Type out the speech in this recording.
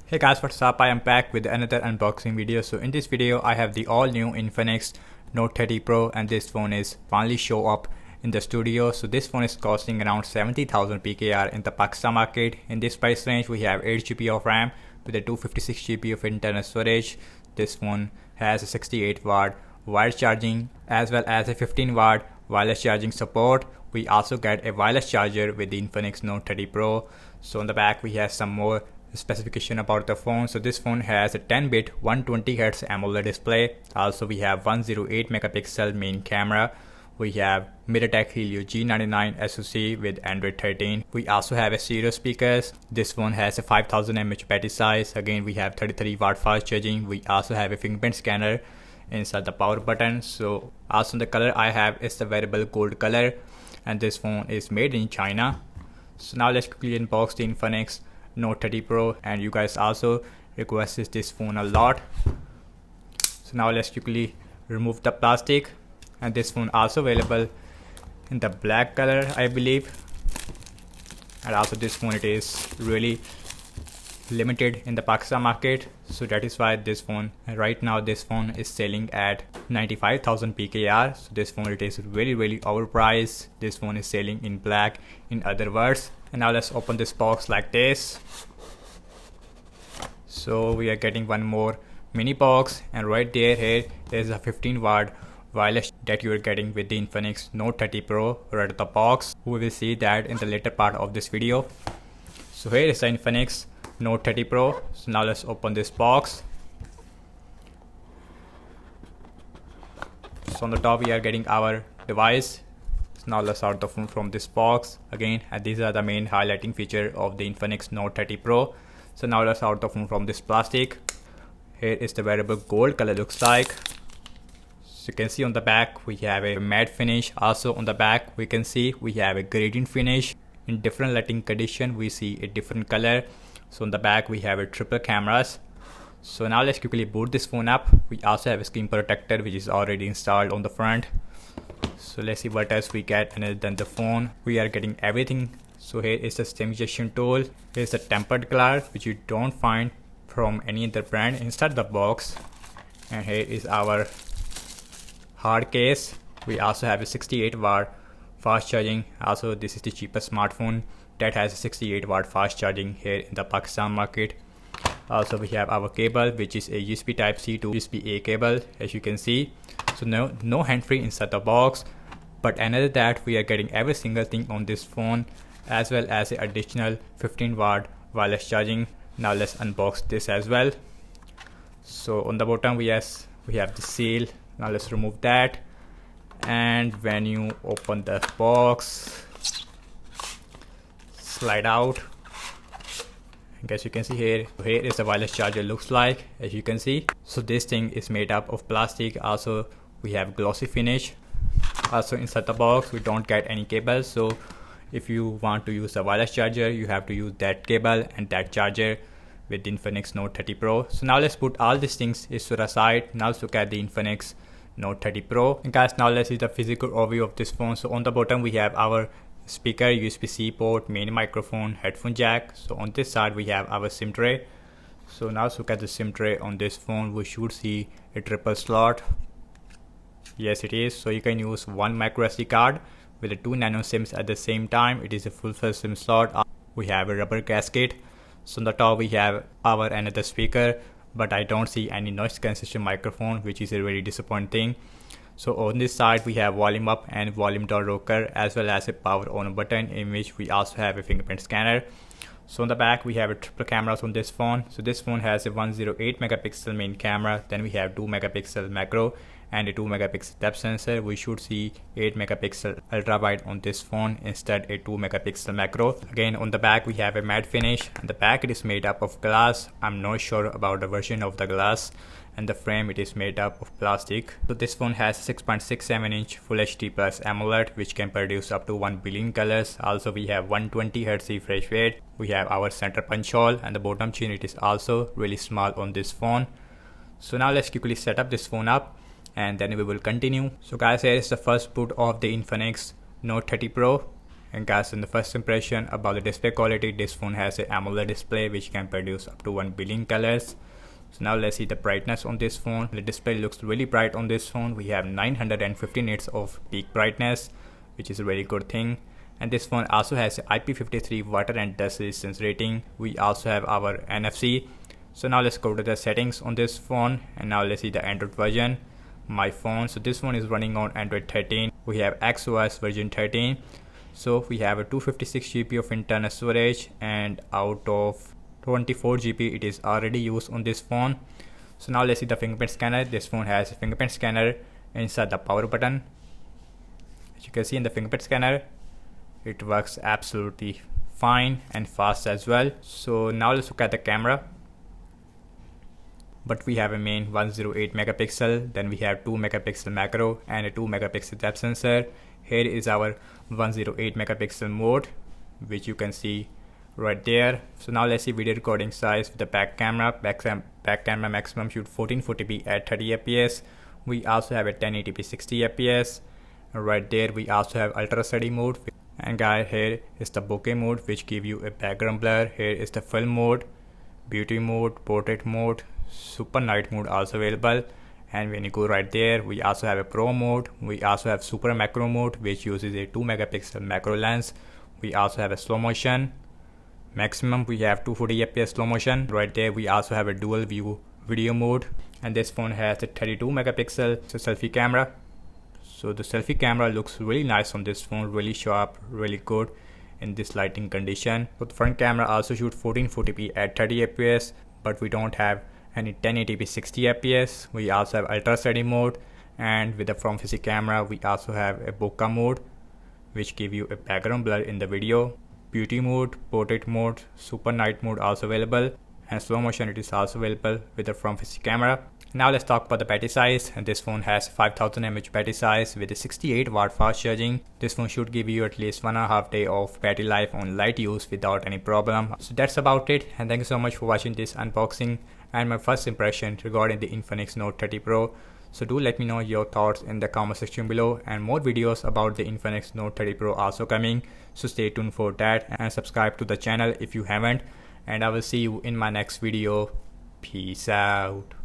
Hey guys, what's up? I am back with another unboxing video. So in this video I have the all new Infinix Note 30 Pro, and this phone is finally show up in the studio. So this phone is costing around 70,000 PKR in the Pakistan market. In this price range we have 8GB of RAM with a 256GB of internal storage. This phone has a 68 watt wired charging as well as a 15 watt wireless charging support. We also get a wireless charger with the Infinix Note 30 Pro. So on the back we have some more specification about the phone. So this phone has a 10-bit 120Hz AMOLED display. Also we have 108 megapixel main camera. We have MediaTek Helio G99 SoC with Android 13. We also have a stereo speakers. This phone has a 5000 mAh battery size. Again we have 33 watt fast charging. We also have a fingerprint scanner inside the power button. So also the color I have is the variable gold color, and this phone is made in China. So now let's quickly unbox the Infinix Note 30 Pro, and you guys also requested this phone a lot. So now let's quickly remove the plastic, and this phone also available in the black color I believe, and also this phone it is really limited in the Pakistan market, so that is why this phone right now this phone is selling at 95,000 PKR. So this phone it is really overpriced. This phone is selling in black in other words. And now let's open this box like this. So we are getting one more mini box, and right here is a 15 watt wireless that you are getting with the Infinix Note 30 Pro right at the box. We will see that in the later part of this video. So here is the Infinix Note 30 Pro. So now let's open this box. So on the top we are getting our device. So now let's out the phone from this box again, and these are the main highlighting feature of the Infinix Note 30 Pro. So now let's out the phone from this plastic. Here is the variable gold color looks like. So you can see on the back we have a matte finish. Also on the back we can see we have a gradient finish. In different lighting condition we see a different color. So on the back we have a triple cameras. So now let's quickly boot this phone up. We also have a screen protector which is already installed on the front. So let's see what else we get other than the phone. We are getting everything. So here is the stimulation tool. Here's the tempered glass which you don't find from any other brand inside the box. And here is our hard case. We also have a 68 watt fast charging. Also this is the cheapest smartphone that has a 68 watt fast charging here in the Pakistan market. Also we have our cable which is a USB type C to USB A cable, as you can see. So no hand-free inside the box, but another that we are getting every single thing on this phone, as well as the additional 15 watt wireless charging. Now let's unbox this as well. So on the bottom we have the seal. Now let's remove that, and when you open the box, slide out. As you can see here is the wireless charger looks like, as you can see. So this thing is made up of plastic. Also we have glossy finish. Also inside the box we don't get any cable, so if you want to use a wireless charger you have to use that cable and that charger with the Infinix Note 30 Pro. So now let's put all these things to the side. Now let's look at the Infinix Note 30 Pro. And guys, now let's see the physical overview of this phone. So on the bottom we have our speaker, USB-C port, main microphone, headphone jack. So on this side we have our SIM tray. So now let's look at the SIM tray on this phone. We should see a triple slot. Yes, it is. So you can use one micro SD card with the 2 nano SIMs at the same time. It is a full-size SIM slot. We have a rubber gasket. So on the top we have our another speaker, but I don't see any noise cancellation microphone, which is a very disappointing thing. So on this side we have volume up and volume down rocker, as well as a power on button, in which we also have a fingerprint scanner. So on the back we have a triple cameras on this phone. So this phone has a 108 megapixel main camera, then we have 2 megapixel macro and a 2 megapixel depth sensor. We should see 8 megapixel ultra wide on this phone instead a 2 megapixel macro. Again on the back we have a matte finish, and the back it is made up of glass. I'm not sure about the version of the glass, and the frame it is made up of plastic. So this phone has 6.67 inch Full HD Plus AMOLED which can produce up to 1 billion colors. Also we have 120 Hz refresh rate. We have our center punch hole, and the bottom chin it is also really small on this phone. So now let's quickly set up this phone up, and then we will continue. So guys, here is the first boot of the Infinix Note 30 Pro. And guys, in the first impression about the display quality, this phone has an AMOLED display which can produce up to 1 billion colors. So now let's see the brightness on this phone. The display looks really bright on this phone. We have 950 nits of peak brightness, which is a very good thing. And this phone also has IP53 water and dust resistance rating. We also have our NFC. So now let's go to the settings on this phone, and now let's see the Android version. My phone, so this one is running on Android 13. We have XOS version 13. So we have a 256 GB of internal storage, and out of 24 GB it is already used on this phone. So now let's see the fingerprint scanner. This phone has a fingerprint scanner inside the power button. As you can see in the fingerprint scanner, it works absolutely fine and fast as well. So now let's look at the camera. But we have a main 108 megapixel, then we have 2 megapixel macro and a 2 megapixel depth sensor. Here is our 108 megapixel mode, which you can see right there. So now let's see video recording size with the back camera. Back camera maximum shoot 1440p at 30 fps. We also have a 1080p 60 fps. Right there we also have ultra steady mode. And guys, here is the bokeh mode, which give you a background blur. Here is the film mode, beauty mode, portrait mode, super night mode also available. And when you go right there, we also have a pro mode. We also have super macro mode, which uses a 2 megapixel macro lens. We also have a slow motion. Maximum we have 240 fps slow motion. Right there we also have a dual view video mode. And this phone has a 32 megapixel selfie camera. So the selfie camera looks really nice on this phone, really sharp, really good in this lighting condition. So the front camera also shoots 1440p at 30 fps, but we don't have any 1080p 60 fps. We also have ultra steady mode, and with the front facing camera we also have a bokeh mode, which give you a background blur in the video. Beauty mode, portrait mode, super night mode also available, and slow motion it is also available with the front facing camera. Now let's talk about the battery size. And this phone has 5000 mAh battery size with a 68 watt fast charging. This phone should give you at least 1.5 days of battery life on light use without any problem. So that's about it, and thank you so much for watching this unboxing and my first impression regarding the Infinix Note 30 Pro. So do let me know your thoughts in the comment section below, and more videos about the Infinix Note 30 Pro also coming. So stay tuned for that and subscribe to the channel if you haven't, and I will see you in my next video. Peace out.